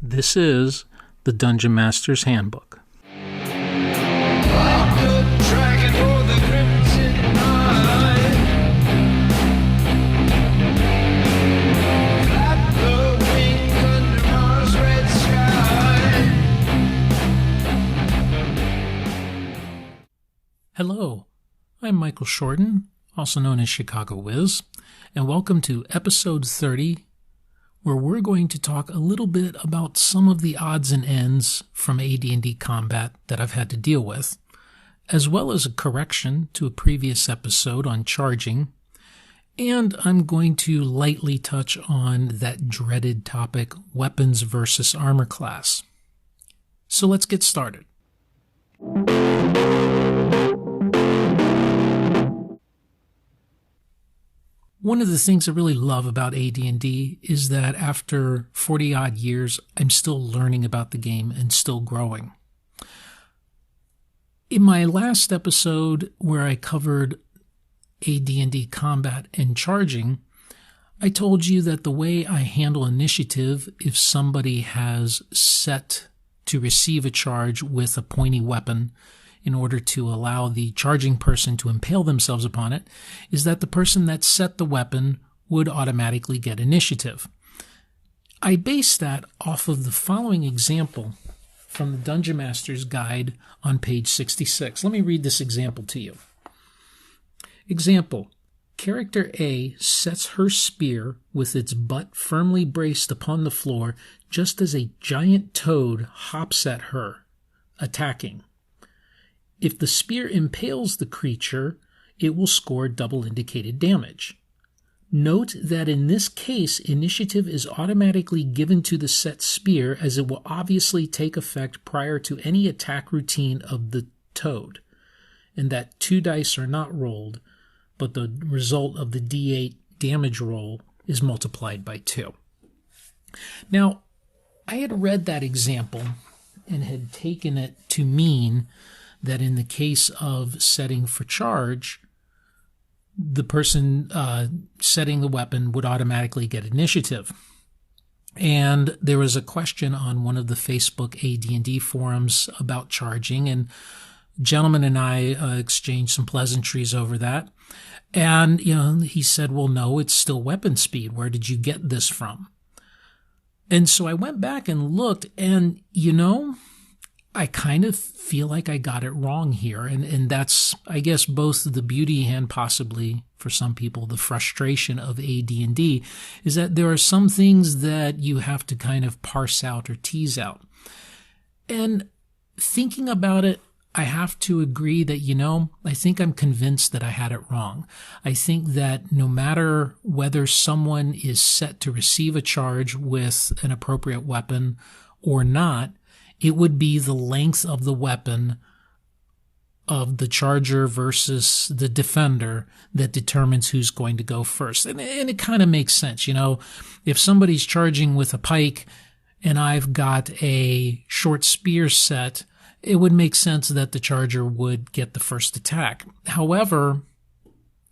This is the Dungeon Master's Handbook. Hello, I'm Michael Shorten, also known as Chicago Wiz, and welcome to episode 30, where we're going to talk a little bit about some of the odds and ends from AD&D combat that I've had to deal with, as well as a correction to a previous episode on charging, and I'm going to lightly touch on that dreaded topic, weapons versus armor class. So let's get started. One of the things I really love about AD&D is that after 40-odd years, I'm still learning about the game and still growing. In my last episode where I covered AD&D combat and charging, I told you that the way I handle initiative, if somebody has set to receive a charge with a pointy weapon, in order to allow the charging person to impale themselves upon it, is that the person that set the weapon would automatically get initiative. I base that off of the following example from the Dungeon Master's Guide on page 66. Let me read this example to you. Example: Character A sets her spear with its butt firmly braced upon the floor just as a giant toad hops at her, attacking. If the spear impales the creature, it will score double indicated damage. Note that in this case, initiative is automatically given to the set spear, as it will obviously take effect prior to any attack routine of the toad, and that 2 dice are not rolled, but the result of the D8 damage roll is multiplied by 2. Now, I had read that example and had taken it to mean that in the case of setting for charge, the person setting the weapon would automatically get initiative. And there was a question on one of the Facebook AD&D forums about charging, and a gentleman and I exchanged some pleasantries over that. And, he said, well, no, it's still weapon speed. Where did you get this from? And so I went back and looked, and, I kind of feel like I got it wrong here. And that's, I guess, both the beauty and possibly, for some people, the frustration of AD&D, is that there are some things that you have to kind of parse out or tease out. And thinking about it, I have to agree that, I think I'm convinced that I had it wrong. I think that no matter whether someone is set to receive a charge with an appropriate weapon or not, it would be the length of the weapon of the charger versus the defender that determines who's going to go first. And it kind of makes sense. If somebody's charging with a pike and I've got a short spear set, it would make sense that the charger would get the first attack. However,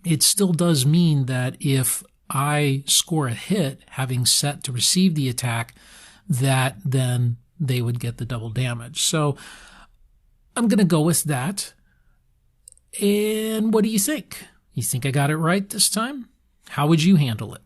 it still does mean that if I score a hit, having set to receive the attack, that then they would get the double damage. So I'm going to go with that. And what do you think? You think I got it right this time? How would you handle it?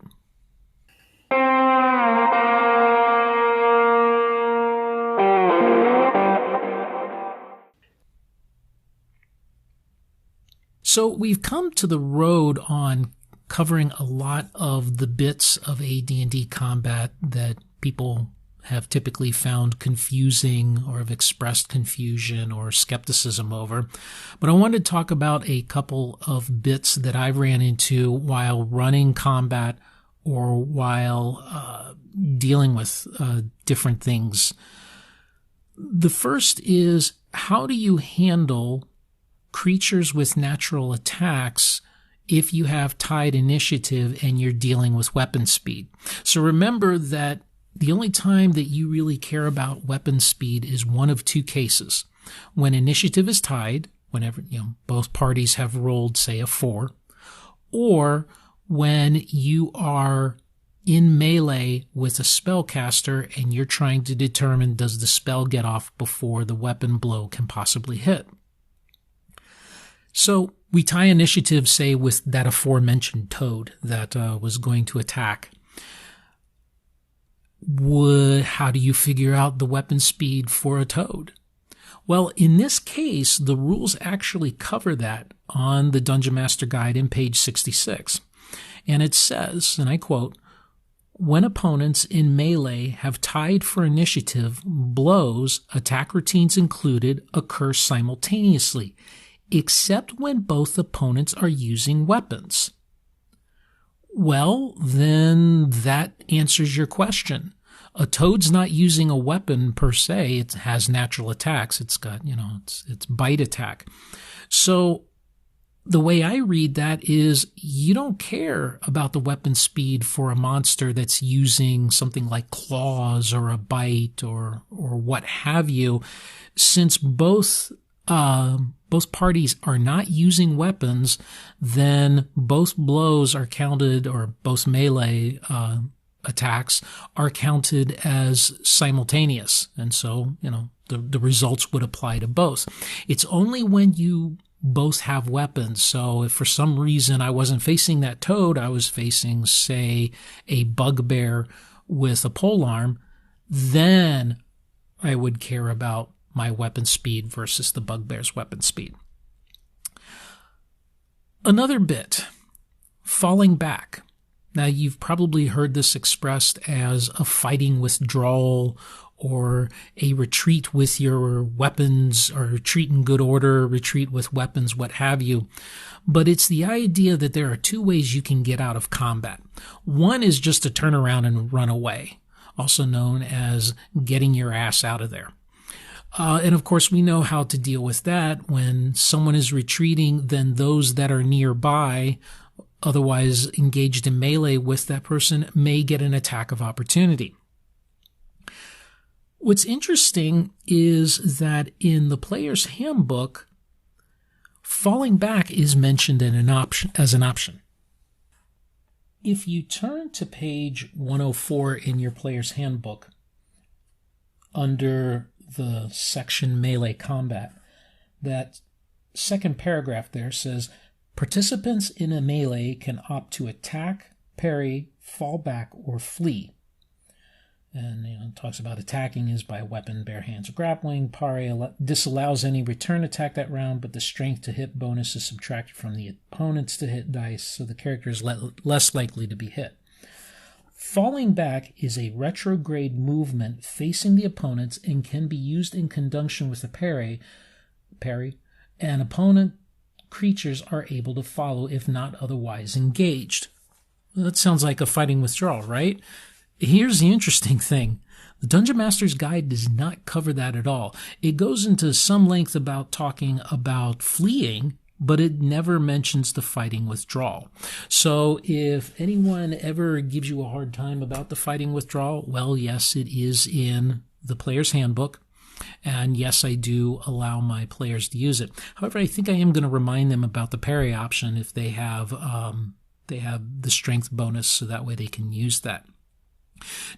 So we've come to the road on covering a lot of the bits of AD&D combat that people have typically found confusing or have expressed confusion or skepticism over. But I wanted to talk about a couple of bits that I ran into while running combat or while dealing with different things. The first is, how do you handle creatures with natural attacks if you have tied initiative and you're dealing with weapon speed? So remember that the only time that you really care about weapon speed is one of two cases. When initiative is tied, whenever both parties have rolled, say, a 4, or when you are in melee with a spellcaster and you're trying to determine does the spell get off before the weapon blow can possibly hit. So we tie initiative, say, with that aforementioned toad that was going to attack. How do you figure out the weapon speed for a toad? Well, in this case, the rules actually cover that on the Dungeon Master Guide in page 66. And it says, and I quote, "When opponents in melee have tied for initiative, blows, attack routines included, occur simultaneously, except when both opponents are using weapons." Well, then that answers your question. A toad's not using a weapon per se. It has natural attacks. It's got, it's bite attack. So the way I read that is you don't care about the weapon speed for a monster that's using something like claws or a bite or what have you, since both parties are not using weapons, then both blows are counted, or both melee attacks are counted as simultaneous. And so, the results would apply to both. It's only when you both have weapons. So if for some reason I wasn't facing that toad, I was facing, say, a bugbear with a polearm, then I would care about my weapon speed versus the bugbear's weapon speed. Another bit, falling back. Now, you've probably heard this expressed as a fighting withdrawal or a retreat with your weapons, or retreat in good order, retreat with weapons, what have you. But it's the idea that there are two ways you can get out of combat. One is just to turn around and run away, also known as getting your ass out of there. And of course, we know how to deal with that. When someone is retreating, then those that are nearby, otherwise engaged in melee with that person, may get an attack of opportunity. What's interesting is that in the player's handbook, falling back is mentioned as an option. If you turn to page 104 in your player's handbook, under the section Melee Combat, that second paragraph there says, participants in a melee can opt to attack, parry, fall back, or flee. And it talks about attacking is by weapon, bare hands, or grappling. Parry disallows any return attack that round, but the strength to hit bonus is subtracted from the opponent's to hit dice, so the character is less likely to be hit. Falling back is a retrograde movement facing the opponents and can be used in conjunction with a parry, and opponent creatures are able to follow if not otherwise engaged. Well, that sounds like a fighting withdrawal, right? Here's the interesting thing. The Dungeon Master's Guide does not cover that at all. It goes into some length about talking about fleeing, but it never mentions the fighting withdrawal. So if anyone ever gives you a hard time about the fighting withdrawal, well, yes, it is in the player's handbook. And yes, I do allow my players to use it. However, I think I am going to remind them about the parry option if they have the strength bonus, so that way they can use that.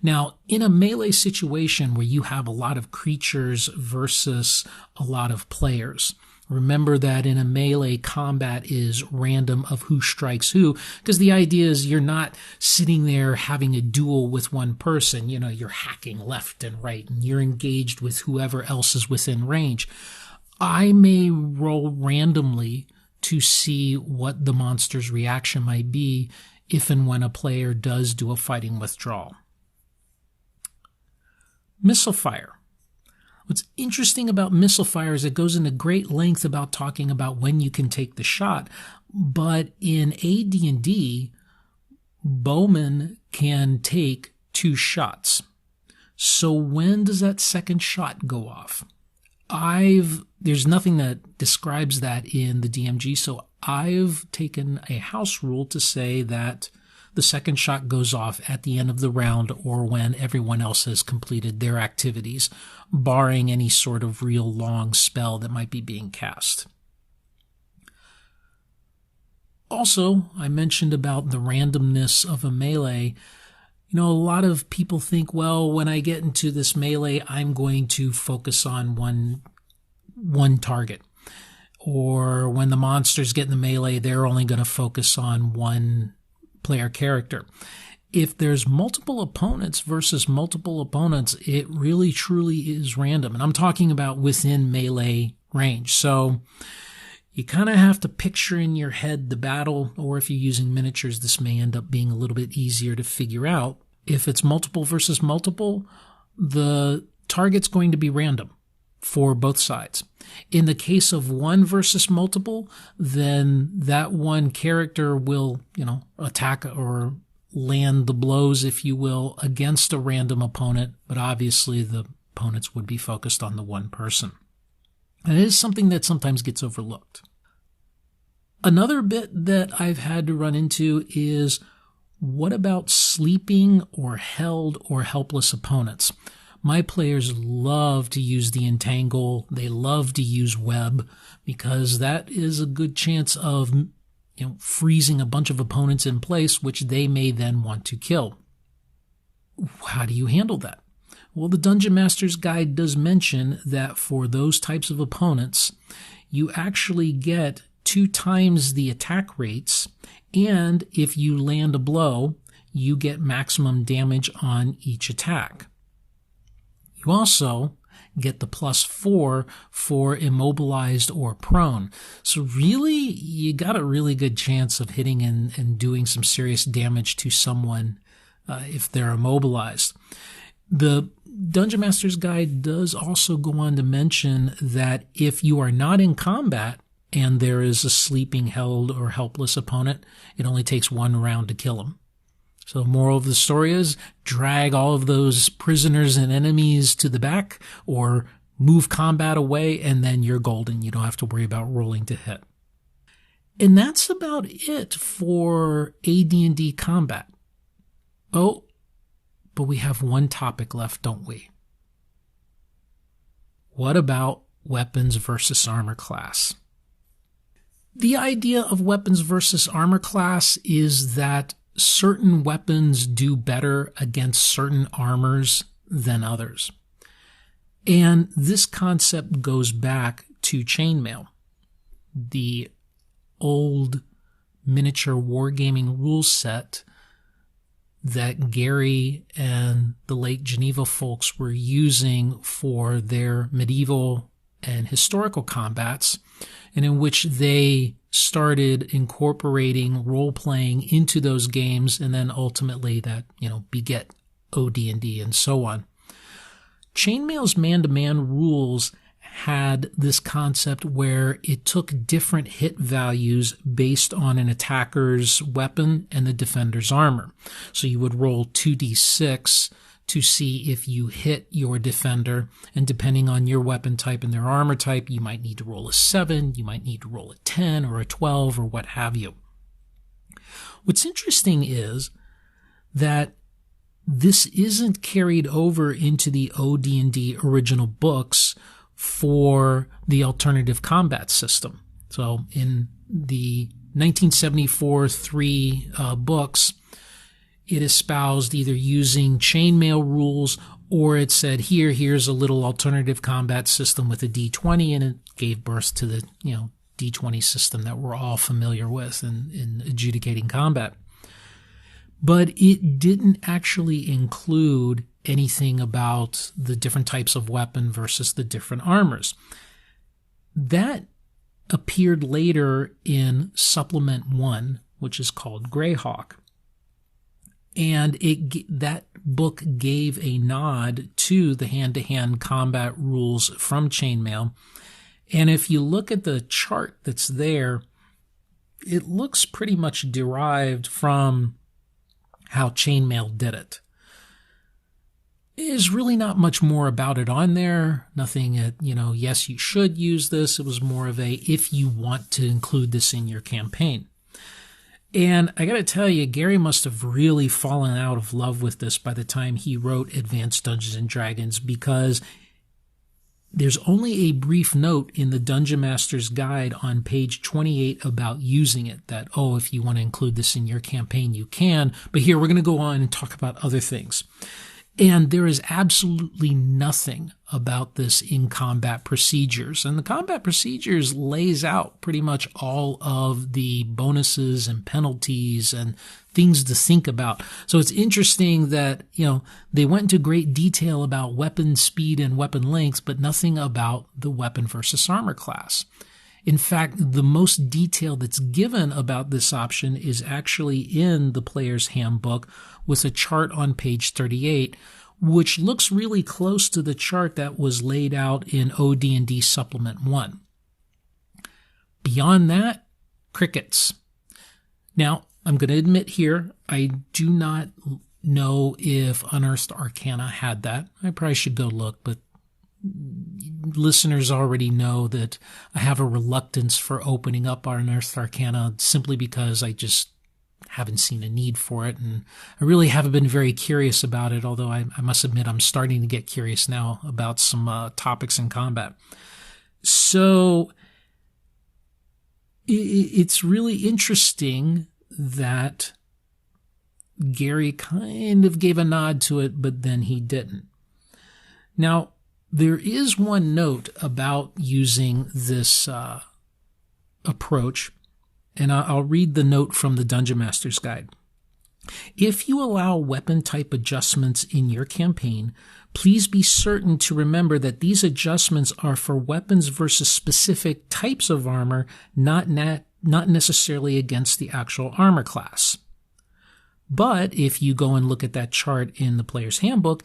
Now, in a melee situation where you have a lot of creatures versus a lot of players, remember that in a melee, combat is random of who strikes who, because the idea is you're not sitting there having a duel with one person. You're hacking left and right, and you're engaged with whoever else is within range. I may roll randomly to see what the monster's reaction might be if and when a player does do a fighting withdrawal. Missile fire. What's interesting about missile fire is it goes into great length about talking about when you can take the shot, but in AD&D, bowmen can take 2 shots. So when does that second shot go off? There's nothing that describes that in the DMG, so I've taken a house rule to say that the second shot goes off at the end of the round or when everyone else has completed their activities, barring any sort of real long spell that might be being cast. Also, I mentioned about the randomness of a melee. A lot of people think, well, when I get into this melee, I'm going to focus on one target. Or when the monsters get in the melee, they're only going to focus on one player character. If there's multiple opponents versus multiple opponents, it really truly is random. And I'm talking about within melee range. So you kind of have to picture in your head the battle, or if you're using miniatures, this may end up being a little bit easier to figure out. If it's multiple versus multiple, the target's going to be random for both sides. In the case of one versus multiple, then that one character will, attack or land the blows, if you will, against a random opponent, but obviously the opponents would be focused on the one person. And it is something that sometimes gets overlooked. Another bit that I've had to run into is, what about sleeping or held or helpless opponents? My players love to use the entangle. They love to use web because that is a good chance of freezing a bunch of opponents in place, which they may then want to kill. How do you handle that? Well, the Dungeon Master's Guide does mention that for those types of opponents, you actually get 2 times the attack rates, and if you land a blow, you get maximum damage on each attack. You also get the +4 for immobilized or prone. So really, you got a really good chance of hitting and doing some serious damage to someone if they're immobilized. The Dungeon Master's Guide does also go on to mention that if you are not in combat and there is a sleeping, held, or helpless opponent, it only takes 1 round to kill them. So the moral of the story is, drag all of those prisoners and enemies to the back or move combat away, and then you're golden. You don't have to worry about rolling to hit. And that's about it for AD&D combat. Oh, but we have one topic left, don't we? What about weapons versus armor class? The idea of weapons versus armor class is that certain weapons do better against certain armors than others. And this concept goes back to chainmail, the old miniature wargaming rule set that Gary and the late Geneva folks were using for their medieval and historical combats, and in which they started incorporating role-playing into those games, and then ultimately that, beget AD&D and so on. Chainmail's man-to-man rules had this concept where it took different hit values based on an attacker's weapon and the defender's armor. So you would roll 2d6 to see if you hit your defender, and depending on your weapon type and their armor type, you might need to roll a 7, you might need to roll a 10 or a 12 or what have you. What's interesting is that this isn't carried over into the AD&D original books for the alternative combat system. So in the 1974 3 books, it espoused either using chainmail rules, or it said, here's a little alternative combat system with a D20, and it gave birth to the D20 system that we're all familiar with in adjudicating combat. But it didn't actually include anything about the different types of weapon versus the different armors. That appeared later in Supplement 1, which is called Greyhawk. And that book gave a nod to the hand-to-hand combat rules from chainmail. And if you look at the chart that's there, it looks pretty much derived from how chainmail did it. There's really not much more about it on there. Nothing yes, you should use this. It was more of a, if you want to include this in your campaign. And I got to tell you, Gary must have really fallen out of love with this by the time he wrote Advanced Dungeons & Dragons, because There's only a brief note in the Dungeon Master's Guide on page 28 about using it, that, if you want to include this in your campaign, you can. But here we're going to go on and talk about other things. And there is absolutely nothing about this in combat procedures. And the combat procedures lays out pretty much all of the bonuses and penalties and things to think about. So it's interesting that, they went into great detail about weapon speed and weapon lengths, but nothing about the weapon versus armor class. In fact, the most detail that's given about this option is actually in the player's handbook with a chart on page 38, which looks really close to the chart that was laid out in AD&D Supplement 1. Beyond that, crickets. Now, I'm going to admit here, I do not know if Unearthed Arcana had that. I probably should go look, but listeners already know that I have a reluctance for opening up our Unearthed Arcana simply because I just haven't seen a need for it, and I really haven't been very curious about it, although I must admit I'm starting to get curious now about some topics in combat. So it's really interesting that Gary kind of gave a nod to it, but then he didn't. Now, there is one note about using this approach, and I'll read the note from the Dungeon Master's Guide. If you allow weapon type adjustments in your campaign, please be certain to remember that these adjustments are for weapons versus specific types of armor, not necessarily against the actual armor class. But if you go and look at that chart in the player's handbook,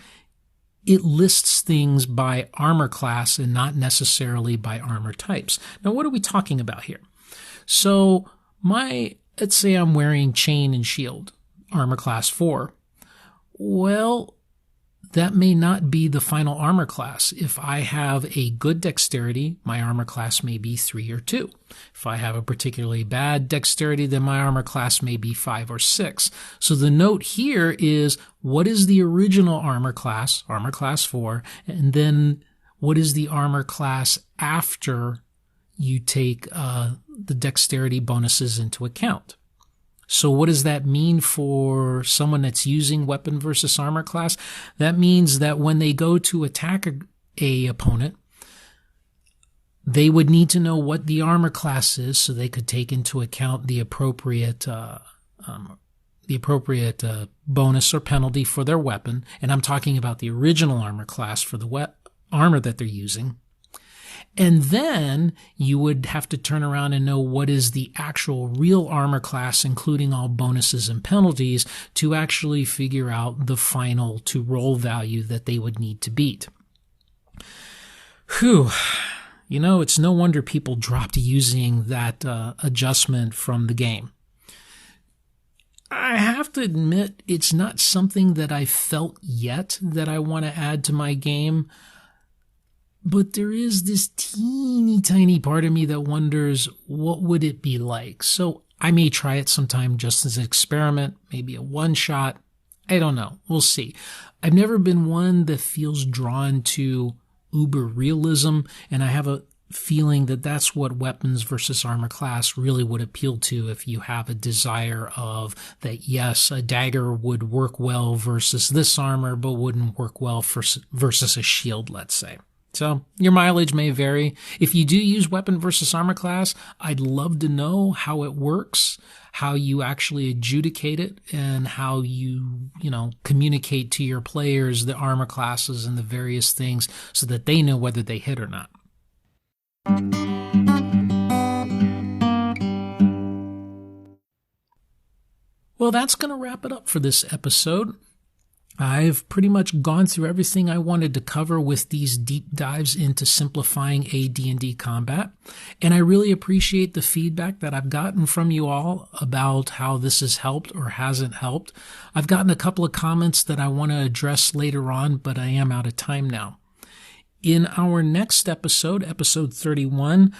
it lists things by armor class and not necessarily by armor types. Now, what are we talking about here? So let's say I'm wearing chain and shield, armor class 4. Well, that may not be the final armor class. If I have a good dexterity, my armor class may be 3 or 2. If I have a particularly bad dexterity, then my armor class may be 5 or 6. So the note here is, what is the original armor class 4, and then what is the armor class after you take the dexterity bonuses into account? So what does that mean for someone that's using weapon versus armor class? That means that when they go to attack a opponent, they would need to know what the armor class is so they could take into account the appropriate bonus or penalty for their weapon. And I'm talking about the original armor class for the armor that they're using. And then you would have to turn around and know what is the actual real armor class, including all bonuses and penalties, to actually figure out the final to roll value that they would need to beat. Whew. It's no wonder people dropped using that adjustment from the game. I have to admit, it's not something that I felt yet that I want to add to my game. But there is this teeny tiny part of me that wonders, what would it be like? So I may try it sometime just as an experiment, maybe a one-shot. I don't know. We'll see. I've never been one that feels drawn to uber realism, and I have a feeling that that's what weapons versus armor class really would appeal to if you have a desire of that, yes, a dagger would work well versus this armor, but wouldn't work well versus a shield, let's say. So your mileage may vary. If you do use weapon versus armor class, I'd love to know how it works, how you actually adjudicate it, and how you communicate to your players the armor classes and the various things so that they know whether they hit or not. Well, that's going to wrap it up for this episode. I've pretty much gone through everything I wanted to cover with these deep dives into simplifying AD&D combat, and I really appreciate the feedback that I've gotten from you all about how this has helped or hasn't helped. I've gotten a couple of comments that I want to address later on, but I am out of time now. In our next episode, episode 31,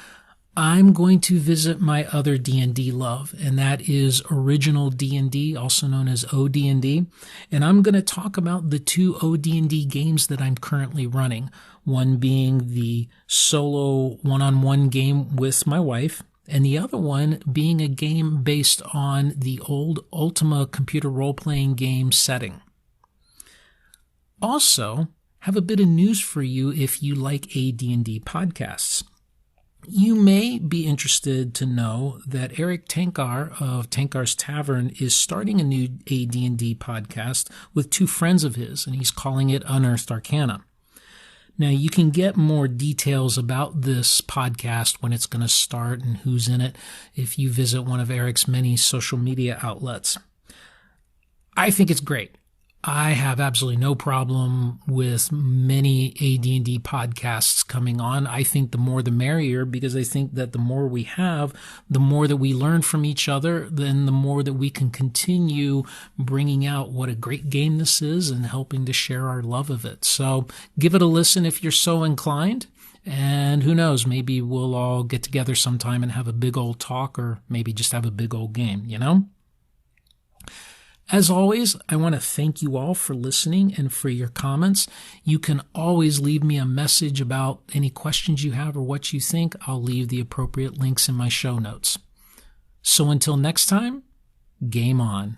I'm going to visit my other D&D love, and that is original D&D, also known as OD&D. And I'm going to talk about the two OD&D games that I'm currently running, one being the solo one-on-one game with my wife, and the other one being a game based on the old Ultima computer role-playing game setting. Also, have a bit of news for you if you like AD&D podcasts. You may be interested to know that Eric Tankar of Tankar's Tavern is starting a new AD&D podcast with two friends of his, and he's calling it Unearthed Arcana. Now, you can get more details about this podcast, when it's going to start and who's in it, if you visit one of Eric's many social media outlets. I think it's great. I have absolutely no problem with many AD&D podcasts coming on. I think the more the merrier, because I think that the more we have, the more that we learn from each other, then the more that we can continue bringing out what a great game this is and helping to share our love of it. So give it a listen if you're so inclined. And who knows, maybe we'll all get together sometime and have a big old talk, or maybe just have a big old game, you know? As always, I want to thank you all for listening and for your comments. You can always leave me a message about any questions you have or what you think. I'll leave the appropriate links in my show notes. So until next time, game on.